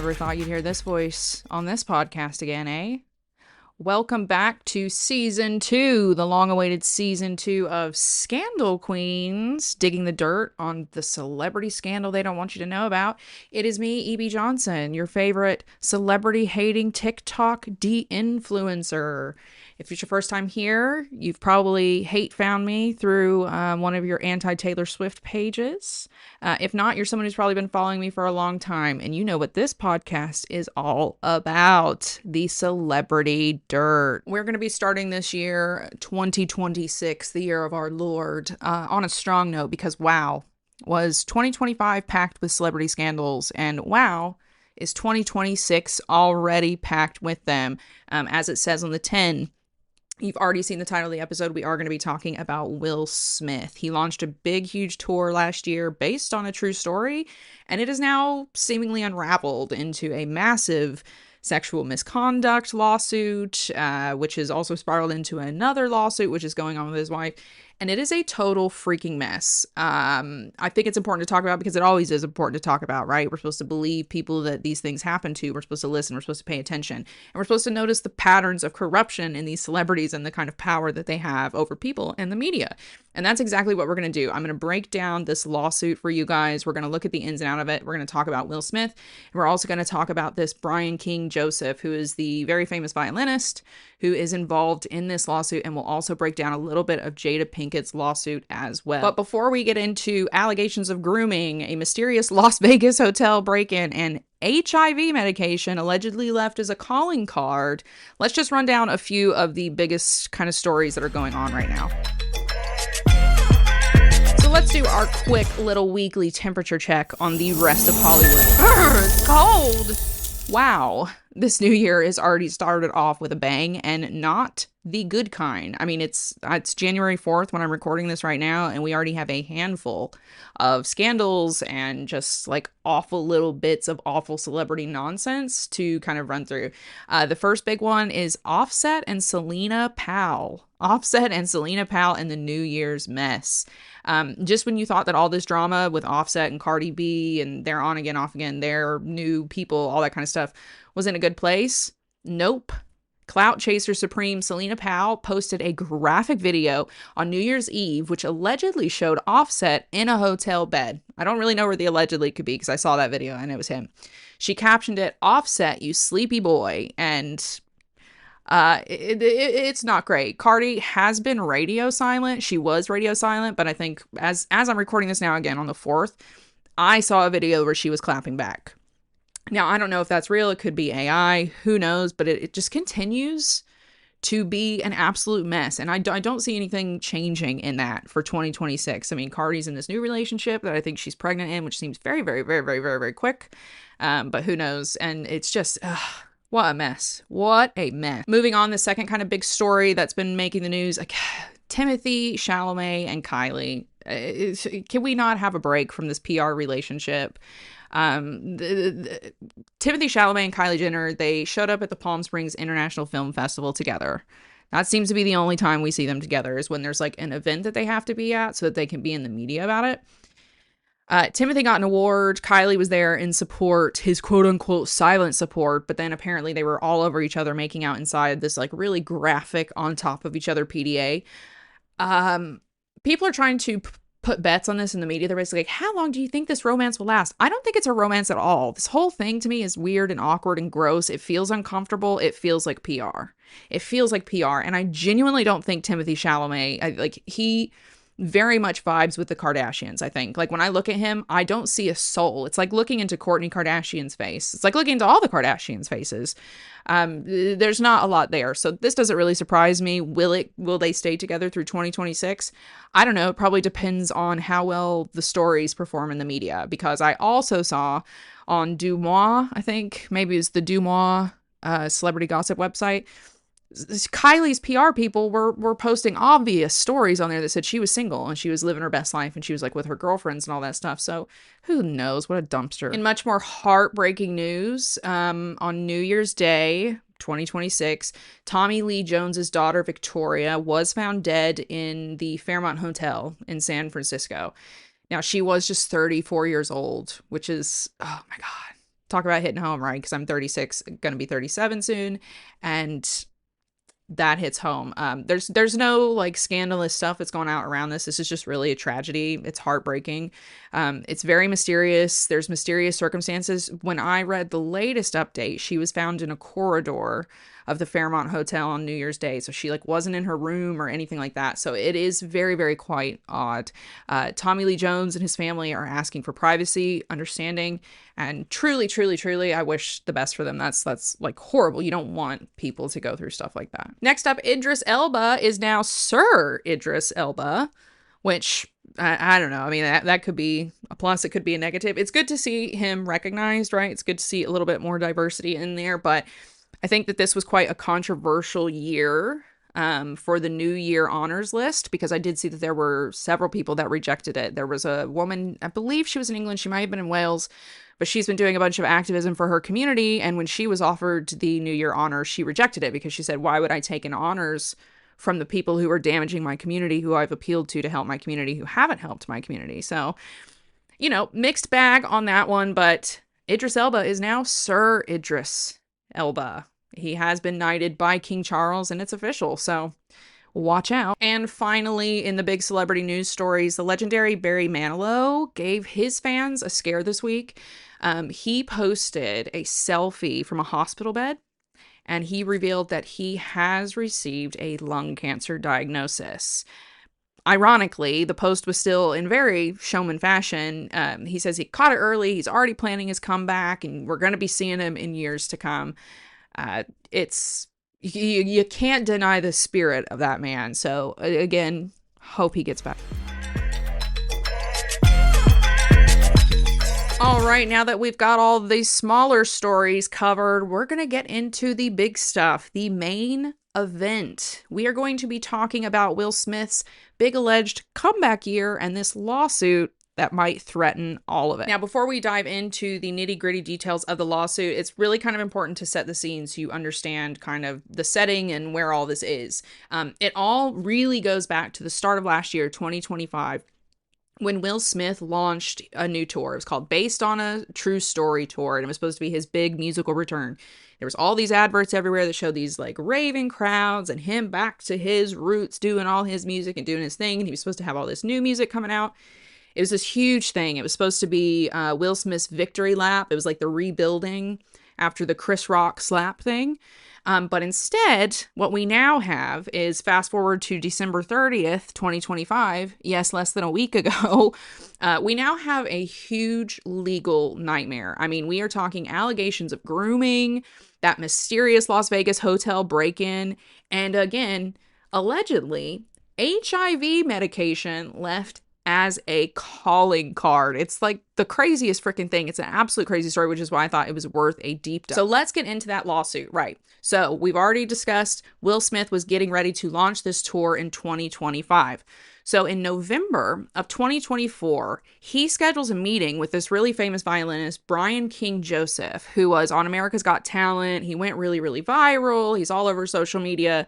never thought you'd hear this voice on this podcast again, eh? Welcome back to Season 2, the long-awaited Season 2 of Scandal Queens, digging the dirt on the celebrity scandal they don't want you to know about. It is me, E.B. Johnson, your favorite celebrity-hating TikTok de-influencer. If it's your first time here, you've probably hate found me through one of your anti-Taylor Swift pages. If not, you're someone who's probably been following me for a long time, and you know what this podcast is all about, the celebrity dirt. We're going to be starting this year, 2026, the year of our Lord, on a strong note, because wow, was 2025 packed with celebrity scandals, and wow, is 2026 already packed with them. As it says on the tin, you've already seen the title of the episode. We are going to be talking about Will Smith. He launched a big, huge tour last year based on a true story, and it is now seemingly unraveled into a massive sexual misconduct lawsuit, which is also spiraled into another lawsuit, which is going on with his wife. And it is a total freaking mess. I think it's important to talk about because it always is important to talk about, right? We're supposed to believe people that these things happen to. We're supposed to listen. We're supposed to pay attention. And we're supposed to notice the patterns of corruption in these celebrities and the kind of power that they have over people and the media. And that's exactly what we're going to do. I'm going to break down this lawsuit for you guys. We're going to look at the ins and outs of it. We're going to talk about Will Smith. And we're also going to talk about this Brian King Joseph, who is the very famous violinist who is involved in this lawsuit. And we'll also break down a little bit of Jada Pinkett's lawsuit as well. But before we get into allegations of grooming, a mysterious Las Vegas hotel break-in, and HIV medication allegedly left as a calling card, let's just run down a few of the biggest kind of stories that are going on right now. So let's do our quick little weekly temperature check on the rest of Hollywood. It's cold! Wow, this new year is already started off with a bang, and not the good kind. I mean, it's January 4th when I'm recording this right now, and we already have a handful of scandals and just like awful little bits of awful celebrity nonsense to kind of run through. The first big one is Offset and Selena Powell. Offset and Selena Powell and the New Year's mess. Just when you thought that all this drama with Offset and Cardi B and they're on again, off again, they're new people, all that kind of stuff was in a good place. Nope. Clout chaser supreme Selena Powell posted a graphic video on New Year's Eve, which allegedly showed Offset in a hotel bed. I don't really know where the allegedly could be because I saw that video and it was him. She captioned it, "Offset, you sleepy boy," and it's not great. Cardi has been radio silent. She was radio silent, but I think as I'm recording this now again on the 4th, I saw a video where she was clapping back. Now, I don't know if that's real. It could be AI. Who knows? But it just continues to be an absolute mess. And I don't see anything changing in that for 2026. I mean, Cardi's in this new relationship that I think she's pregnant in, which seems very, very, very, very, very, very quick. But who knows? And it's just... what a mess. What a mess. Moving on, the second kind of big story that's been making the news, Timothée Chalamet and Kylie. Can we not have a break from this PR relationship? Timothée Chalamet and Kylie Jenner, they showed up at the Palm Springs International Film Festival together. That seems to be the only time we see them together, is when there's like an event that they have to be at so that they can be in the media about it. Timothy got an award. Kylie was there in support, his quote unquote silent support, but then apparently they were all over each other making out inside this like really graphic on top of each other PDA. People are trying to put bets on this in the media. They're basically like, how long do you think this romance will last? I don't think it's a romance at all. This whole thing to me is weird and awkward and gross. It feels uncomfortable. It feels like PR. It feels like PR. And I genuinely don't think Timothée Chalamet, he very much vibes with the Kardashians, I think. Like, when I look at him, I don't see a soul. It's like looking into Kourtney Kardashian's face. It's like looking into all the Kardashians' faces. There's not a lot there. So this doesn't really surprise me. Will they stay together through 2026? I don't know. It probably depends on how well the stories perform in the media, because I also saw on DeuxMoi, I think maybe it's the DeuxMoi celebrity gossip website, Kylie's PR people were posting obvious stories on there that said she was single and she was living her best life and she was like with her girlfriends and all that stuff. So who knows? What a dumpster. In much more heartbreaking news, on New Year's Day, 2026, Tommy Lee Jones's daughter Victoria was found dead in the Fairmont Hotel in San Francisco. Now, she was just 34 years old, which is, oh my God. talk about hitting home, right? Because I'm 36, gonna be 37 soon, and that hits home. There's no like scandalous stuff that's going out around this. This is just really a tragedy. It's heartbreaking. It's very mysterious. There's mysterious circumstances. When I read the latest update, she was found in a corridor of the Fairmont Hotel on New Year's Day. So she like wasn't in her room or anything like that. So it is very, very quite odd. Tommy Lee Jones and his family are asking for privacy, understanding, and truly, truly, truly, I wish the best for them. That's like horrible. You don't want people to go through stuff like that. Next up, Idris Elba is now Sir Idris Elba, which I don't know. I mean, that could be a plus. It could be a negative. It's good to see him recognized, right? It's good to see a little bit more diversity in there, but I think that this was quite a controversial year for the New Year honors list, because I did see that there were several people that rejected it. There was a woman, I believe she was in England, she might have been in Wales, but she's been doing a bunch of activism for her community, and when she was offered the New Year honors, she rejected it because she said, why would I take an honors from the people who are damaging my community, who I've appealed to help my community, who haven't helped my community? So, you know, mixed bag on that one, but Idris Elba is now Sir Idris Elba. He has been knighted by King Charles, and it's official, so watch out. And finally, in the big celebrity news stories, the legendary Barry Manilow gave his fans a scare this week. He posted a selfie from a hospital bed, and he revealed that he has received a lung cancer diagnosis. Ironically, the post was still in very showman fashion. He says he caught it early, he's already planning his comeback, and we're going to be seeing him in years to come. It's you can't deny the spirit of that man. So again, hope he gets back. All right, now that we've got all these smaller stories covered, we're going to get into the big stuff, the main event. We are going to be talking about Will Smith's big alleged comeback year and this lawsuit that might threaten all of it. Now, before we dive into the nitty-gritty details of the lawsuit, it's really kind of important to set the scene so you understand kind of the setting and where all this is. It all really goes back to the start of last year, 2025, when Will Smith launched a new tour. It was called Based on a True Story Tour, and it was supposed to be his big musical return. There was all these adverts everywhere that showed these like raving crowds and him back to his roots, doing all his music and doing his thing, and he was supposed to have all this new music coming out. It was this huge thing. It was supposed to be Will Smith's victory lap. It was like the rebuilding after the Chris Rock slap thing. But instead, what we now have is, fast forward to December 30th, 2025, yes, less than a week ago, we now have a huge legal nightmare. I mean, we are talking allegations of grooming, that mysterious Las Vegas hotel break-in, and again, allegedly, HIV medication left as a calling card. It's like the craziest freaking thing. It's an absolute crazy story, which is why I thought it was worth a deep dive. So let's get into that lawsuit, right? So we've already discussed Will Smith was getting ready to launch this tour in 2025. So in November of 2024, he schedules a meeting with this really famous violinist, Brian King Joseph, who was on America's Got Talent. He went really, really viral. He's all over social media.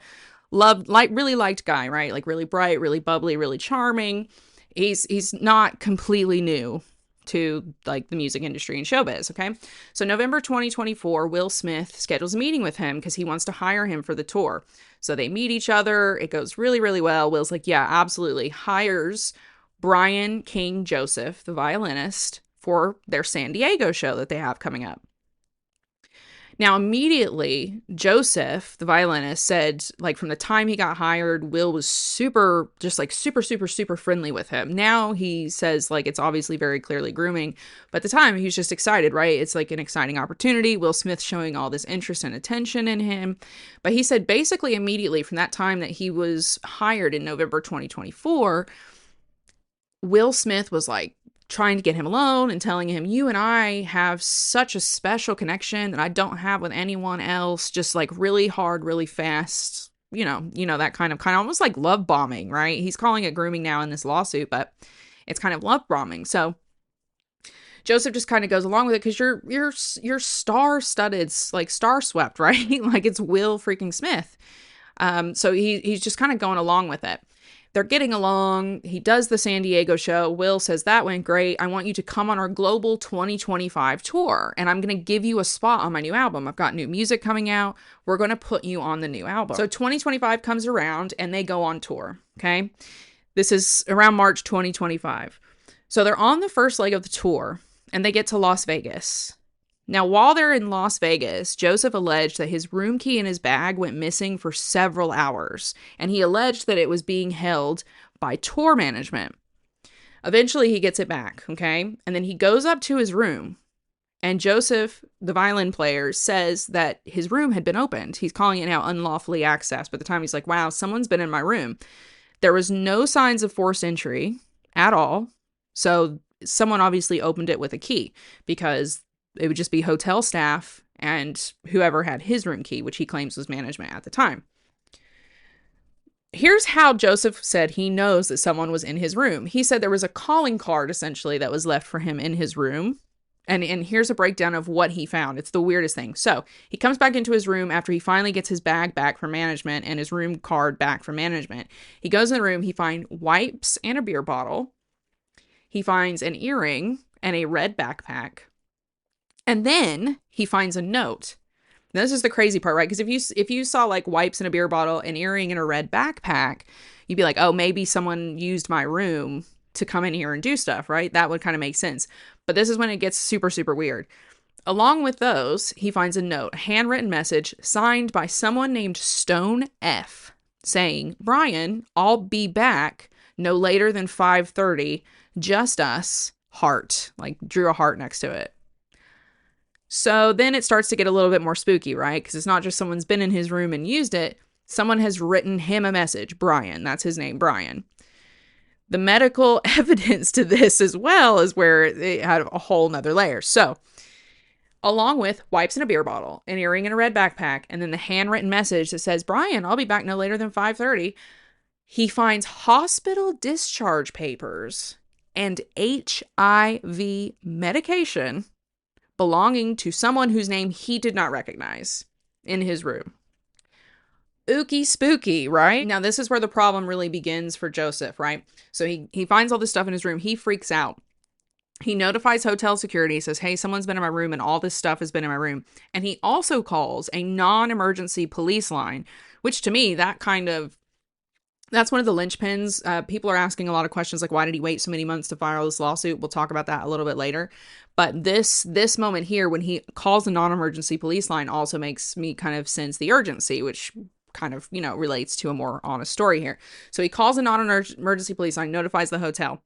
Really liked guy, right? Like really bright, really bubbly, really charming. He's not completely new to like the music industry and showbiz, okay? So November 2024, Will Smith schedules a meeting with him because he wants to hire him for the tour. So they meet each other. It goes really, really well. Will's like, yeah, absolutely. Hires Brian King Joseph, the violinist, for their San Diego show that they have coming up. Now, immediately, Joseph, the violinist, said, like, from the time he got hired, Will was super friendly with him. Now he says, like, it's obviously very clearly grooming. But at the time, he was just excited, right? It's like an exciting opportunity. Will Smith showing all this interest and attention in him. But he said basically immediately from that time that he was hired in November 2024, Will Smith was like, trying to get him alone and telling him, you and I have such a special connection that I don't have with anyone else, just like really hard, really fast, you know, that kind of almost like love bombing, right? He's calling it grooming now in this lawsuit, but it's kind of love bombing. So Joseph just kind of goes along with it because you're star-studded, like star-swept, right? Like it's Will freaking Smith. So he's just kind of going along with it. They're getting along. He does the San Diego show. Will says, that went great. I want you to come on our global 2025 tour, and I'm going to give you a spot on my new album. I've got new music coming out. We're going to put you on the new album. So 2025 comes around, and they go on tour, okay? This is around March 2025. So they're on the first leg of the tour, and they get to Las Vegas. Now, while they're in Las Vegas, Joseph alleged that his room key in his bag went missing for several hours, and he alleged that it was being held by tour management. Eventually, he gets it back, okay? And then he goes up to his room, and Joseph, the violin player, says that his room had been opened. He's calling it now unlawfully accessed, but at the time he's like, wow, someone's been in my room. There was no signs of forced entry at all, so someone obviously opened it with a key, because it would just be hotel staff and whoever had his room key, which he claims was management at the time. Here's how Joseph said he knows that someone was in his room. He said there was a calling card, essentially, that was left for him in his room. And here's a breakdown of what he found. It's the weirdest thing. So he comes back into his room after he finally gets his bag back from management and his room card back from management. He goes in the room. He finds wipes and a beer bottle. He finds an earring and a red backpack. And then he finds a note. Now, this is the crazy part, right? Because if you saw like wipes and a beer bottle, an earring and a red backpack, you'd be like, oh, maybe someone used my room to come in here and do stuff, right? That would kind of make sense. But this is when it gets super, super weird. Along with those, he finds a note, a handwritten message signed by someone named Stone F, saying, Brian, I'll be back no later than 5:30. Just us. Heart. Like drew a heart next to it. So then it starts to get a little bit more spooky, right? Because it's not just someone's been in his room and used it. Someone has written him a message. Brian. That's his name, Brian. The medical evidence to this as well is where it had a whole nother layer. So along with wipes and a beer bottle, an earring and a red backpack, and then the handwritten message that says, Brian, I'll be back no later than 5:30. He finds hospital discharge papers and HIV medication belonging to someone whose name he did not recognize in his room. Ooky spooky, right? Now, this is where the problem really begins for Joseph, right? So he finds all this stuff in his room. He freaks out. He notifies hotel security, says, hey, someone's been in my room and all this stuff has been in my room. And he also calls a non-emergency police line, which to me, that's one of the linchpins. People are asking a lot of questions like, why did he wait so many months to file this lawsuit? We'll talk about that a little bit later. But this moment here, when he calls the non-emergency police line, also makes me kind of sense the urgency, which kind of, relates to a more honest story here. So he calls a non-emergency police line, notifies the hotel.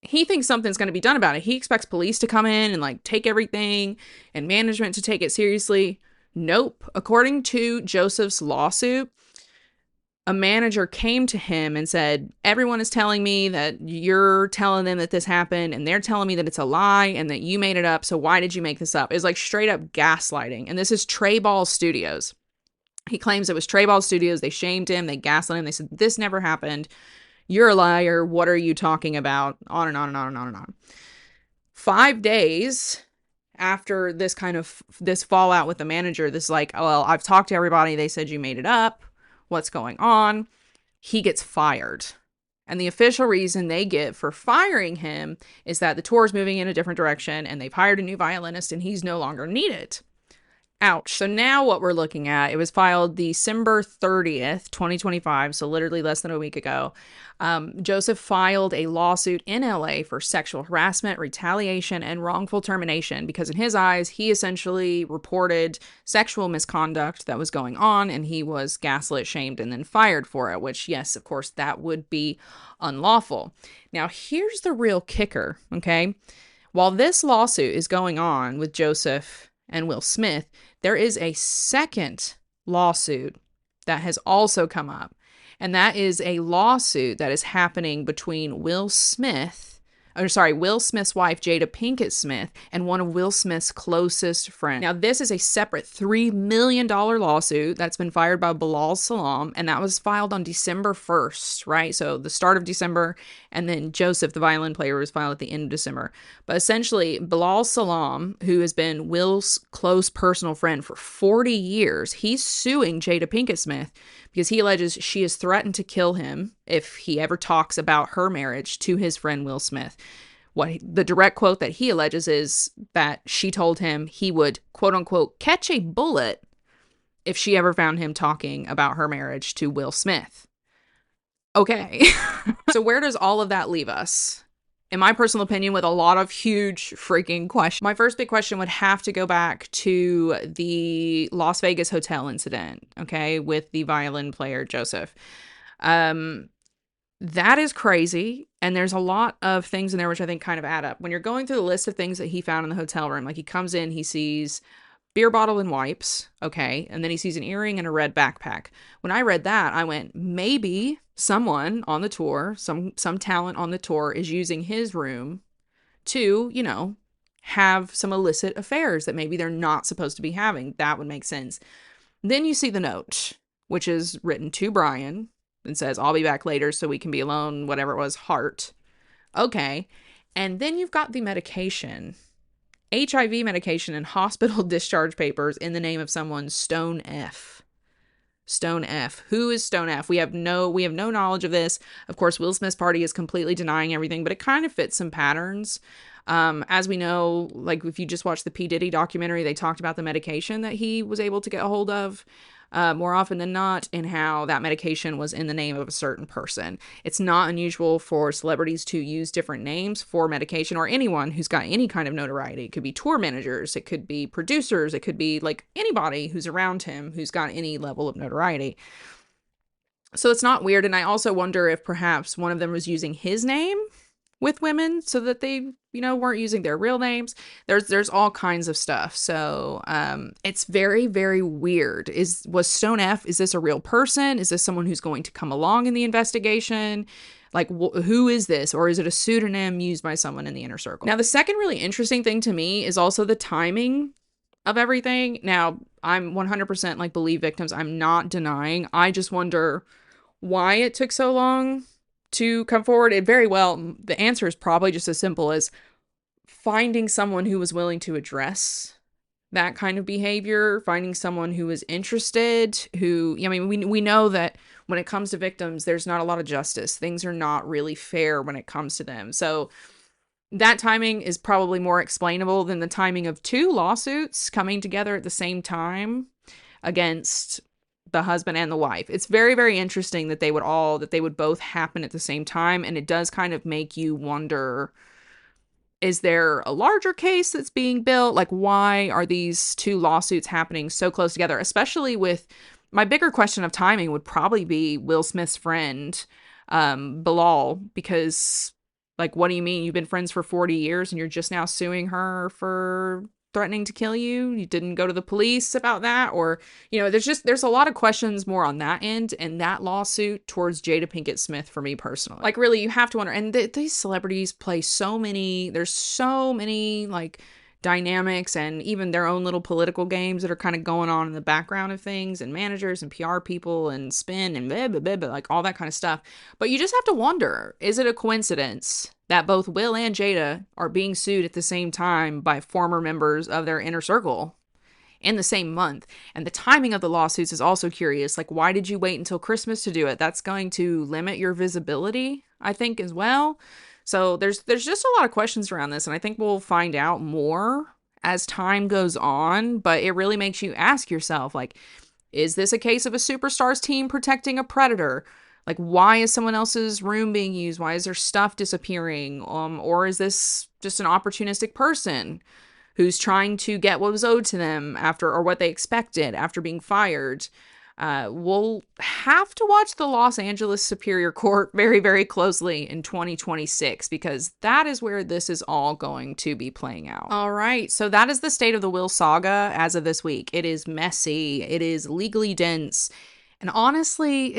He thinks something's going to be done about it. He expects police to come in and like take everything and management to take it seriously. Nope. According to Joseph's lawsuit, a manager came to him and said, everyone is telling me that you're telling them that this happened and they're telling me that it's a lie and that you made it up. So why did you make this up? It's like straight up gaslighting. And this is Trey Ball Studios. He claims it was Trey Ball Studios. They shamed him. They gaslit him. They said, this never happened. You're a liar. What are you talking about? On and on and on and on and on. 5 days after this fallout with the manager, this like, oh, well, I've talked to everybody. They said you made it up. What's going on? He gets fired. And the official reason they give for firing him is that the tour is moving in a different direction and they've hired a new violinist and he's no longer needed. Ouch. So now what we're looking at, it was filed December 30th, 2025, so literally less than a week ago. Joseph filed a lawsuit in LA for sexual harassment, retaliation, and wrongful termination because in his eyes, he essentially reported sexual misconduct that was going on and he was gaslit, shamed, and then fired for it, which, yes, of course, that would be unlawful. Now, here's the real kicker, okay? While this lawsuit is going on with Joseph and Will Smith, there is a second lawsuit that has also come up. And that is a lawsuit that is happening between Will Smith Will Smith's wife, Jada Pinkett Smith, and one of Will Smith's closest friends. Now, this is a separate $3 million lawsuit that's been fired by Bilaal Salaam, and that was filed on December 1st, right? So the start of December, and then Joseph, the violin player, was filed at the end of December. But essentially, Bilaal Salaam, who has been Will's close personal friend for 40 years, he's suing Jada Pinkett Smith because he alleges she has threatened to kill him if he ever talks about her marriage to his friend Will Smith. The direct quote that he alleges is that she told him he would, quote unquote, catch a bullet if she ever found him talking about her marriage to Will Smith. Okay. So where does all of that leave us? In my personal opinion, with a lot of huge freaking questions. My first big question would have to go back to the Las Vegas hotel incident, okay, with the violin player, Joseph. That is crazy, and there's a lot of things in there which I think kind of add up. When you're going through the list of things that he found in the hotel room, like he comes in, he sees beer bottle and wipes, okay, and then he sees an earring and a red backpack. When I read that, I went, maybe someone on the tour, some talent on the tour is using his room to, you know, have some illicit affairs that maybe they're not supposed to be having. That would make sense. Then you see the note, which is written to Brian and says, I'll be back later so we can be alone, whatever it was, heart. Okay. And then you've got the medication. HIV medication and hospital discharge papers in the name of someone, Stone F. Stone F. Who is Stone F? We have no knowledge of this. Of course, Will Smith's party is completely denying everything, but it kind of fits some patterns. As we know, like if you just watch the P. Diddy documentary, they talked about the medication that he was able to get a hold of more often than not, and how that medication was in the name of a certain person. It's not unusual for celebrities to use different names for medication, or anyone who's got any kind of notoriety. It could be tour managers, it could be producers, it could be like anybody who's around him who's got any level of notoriety. So it's not weird. And I also wonder if perhaps one of them was using his name with women so that they, you know, weren't using their real names. There's all kinds of stuff. So it's very, very weird. Was Stone F, is this a real person? Is this someone who's going to come along in the investigation? Like, who is this? Or is it a pseudonym used by someone in the inner circle? Now, the second really interesting thing to me is also the timing of everything. Now, I'm 100% like believe victims. I'm not denying. I just wonder why it took so long to come forward. It very well, the answer is probably just as simple as finding someone who was willing to address that kind of behavior, finding someone who was interested, who, I mean, we know that when it comes to victims, there's not a lot of justice. Things are not really fair when it comes to them. So that timing is probably more explainable than the timing of two lawsuits coming together at the same time against the husband and the wife. It's very, very interesting that they would both happen at the same time. And it does kind of make you wonder, is there a larger case that's being built? Like, why are these two lawsuits happening so close together? Especially with my bigger question of timing would probably be Will Smith's friend, Bilaal, because like, what do you mean? You've been friends for 40 years and you're just now suing her for threatening to kill you? You didn't go to the police about that? Or, you know, there's a lot of questions more on that end, and that lawsuit towards Jada Pinkett Smith for me personally. Like, really, you have to wonder, and these celebrities play there's so many like dynamics and even their own little political games that are kind of going on in the background of things, and managers and PR people and spin and blah, blah, blah, blah, like all that kind of stuff. But you just have to wonder, is it a coincidence that both Will and Jada are being sued at the same time by former members of their inner circle in the same month? And the timing of the lawsuits is also curious. Like, why did you wait until Christmas to do it? That's going to limit your visibility, I think, as well. So there's just a lot of questions around this, and I think we'll find out more as time goes on, but it really makes you ask yourself, like, is this a case of a superstars team protecting a predator? Like, why is someone else's room being used? Why is their stuff disappearing? Or is this just an opportunistic person who's trying to get what was owed to them or what they expected after being fired? We'll have to watch the Los Angeles Superior Court very, very closely in 2026, because that is where this is all going to be playing out. All right, so that is the state of the Will saga as of this week. It is messy. It is legally dense. And honestly,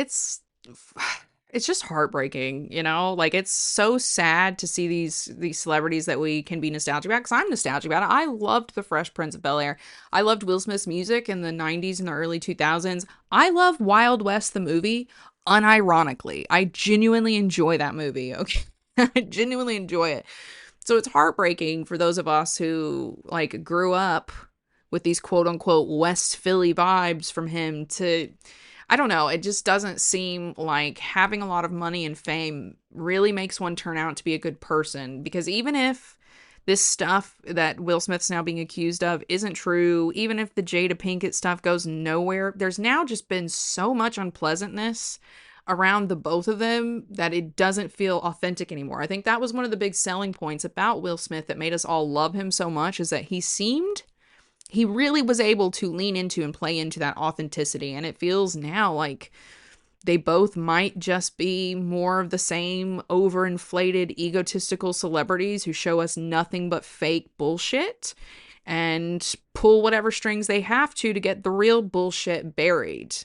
it's just heartbreaking, you know? Like, it's so sad to see these celebrities that we can be nostalgic about, because I'm nostalgic about it. I loved The Fresh Prince of Bel-Air. I loved Will Smith's music in the 90s and the early 2000s. I love Wild West, the movie, unironically. I genuinely enjoy that movie, okay? I genuinely enjoy it. So it's heartbreaking for those of us who, like, grew up with these quote-unquote West Philly vibes from him to... I don't know. It just doesn't seem like having a lot of money and fame really makes one turn out to be a good person. Because even if this stuff that Will Smith's now being accused of isn't true, even if the Jada Pinkett stuff goes nowhere, there's now just been so much unpleasantness around the both of them that it doesn't feel authentic anymore. I think that was one of the big selling points about Will Smith that made us all love him so much, is that he really was able to lean into and play into that authenticity. And it feels now like they both might just be more of the same overinflated, egotistical celebrities who show us nothing but fake bullshit and pull whatever strings they have to get the real bullshit buried.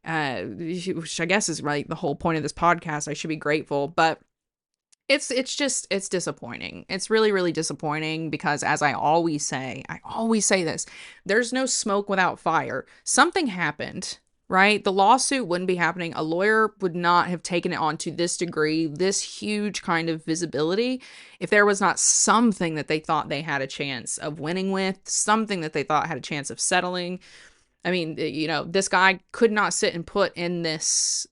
Which I guess is like the whole point of this podcast. I should be grateful, but it's disappointing. It's really, really disappointing because, as I always say this, there's no smoke without fire. Something happened, right? The lawsuit wouldn't be happening. A lawyer would not have taken it on to this degree, this huge kind of visibility, if there was not something that they thought they had a chance of winning with, something that they thought had a chance of settling. I mean, you know, this guy could not sit and put in this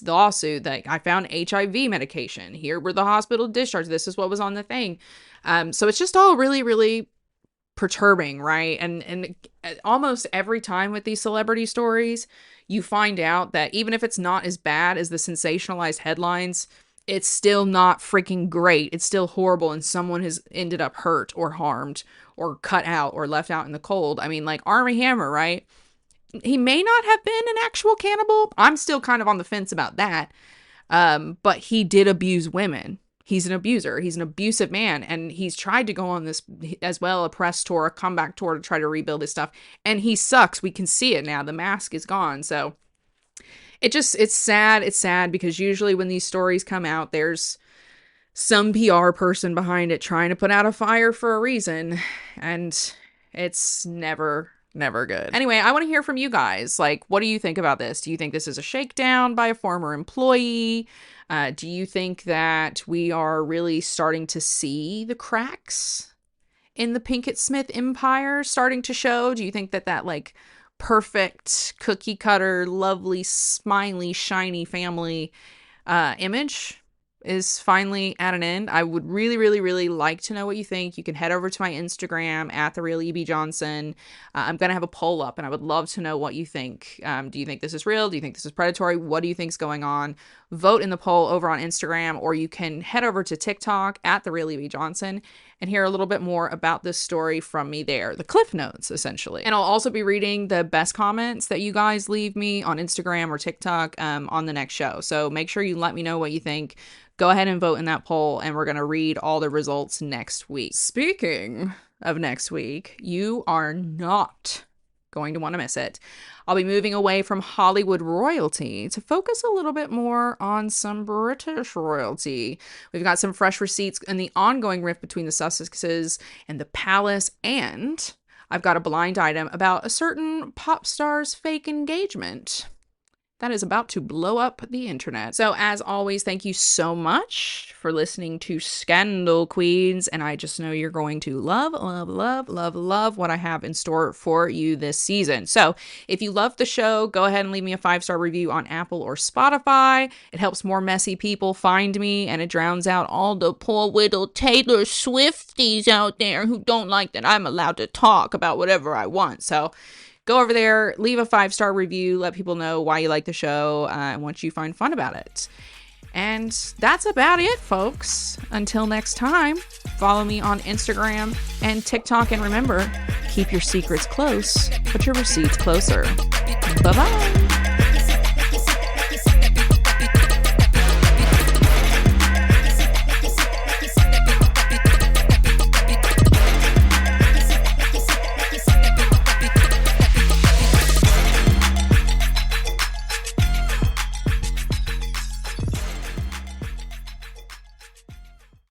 lawsuit that I found HIV medication. Here were the hospital discharge. This is what was on the thing. So it's just all really, really perturbing, right? And almost every time with these celebrity stories, you find out that even if it's not as bad as the sensationalized headlines, it's still not freaking great. It's still horrible, and someone has ended up hurt or harmed or cut out or left out in the cold. I mean, like Armie Hammer, right? He may not have been an actual cannibal. I'm still kind of on the fence about that. But he did abuse women. He's an abuser. He's an abusive man. And he's tried to go on this as well, a press tour, a comeback tour to try to rebuild his stuff. And he sucks. We can see it now. The mask is gone. So it's sad. It's sad because usually when these stories come out, there's some PR person behind it trying to put out a fire for a reason. And it's never good. Anyway, I want to hear from you guys. Like, what do you think about this? Do you think this is a shakedown by a former employee? Do you think that we are really starting to see the cracks in the Pinkett Smith empire starting to show? Do you think that like perfect cookie cutter, lovely, smiley, shiny family image is finally at an end? I would really, really, really like to know what you think. You can head over to my Instagram at @therealebjohnson. I'm going to have a poll up and I would love to know what you think. Do you think this is real? Do you think this is predatory? What do you think is going on? Vote in the poll over on Instagram, or you can head over to TikTok at @therealebjohnson and hear a little bit more about this story from me there. The cliff notes, essentially. And I'll also be reading the best comments that you guys leave me on Instagram or TikTok on the next show. So make sure you let me know what you think. Go ahead and vote in that poll, and we're going to read all the results next week. Speaking of next week, you are not going to want to miss it. I'll be moving away from Hollywood royalty to focus a little bit more on some British royalty. We've got some fresh receipts in the ongoing rift between the Sussexes and the palace, and I've got a blind item about a certain pop star's fake engagement that is about to blow up the internet. So as always, thank you so much for listening to Scandal Queens, and I just know you're going to love what I have in store for you this season. So if you love the show, go ahead and leave me a 5-star review on Apple or Spotify. It helps more messy people find me, and it drowns out all the poor little Taylor Swifties out there who don't like that I'm allowed to talk about whatever I want. So go over there, leave a 5-star review, let people know why you like the show and what you find fun about it. And that's about it, folks. Until next time, follow me on Instagram and TikTok. And remember, keep your secrets close, but your receipts closer. Bye-bye.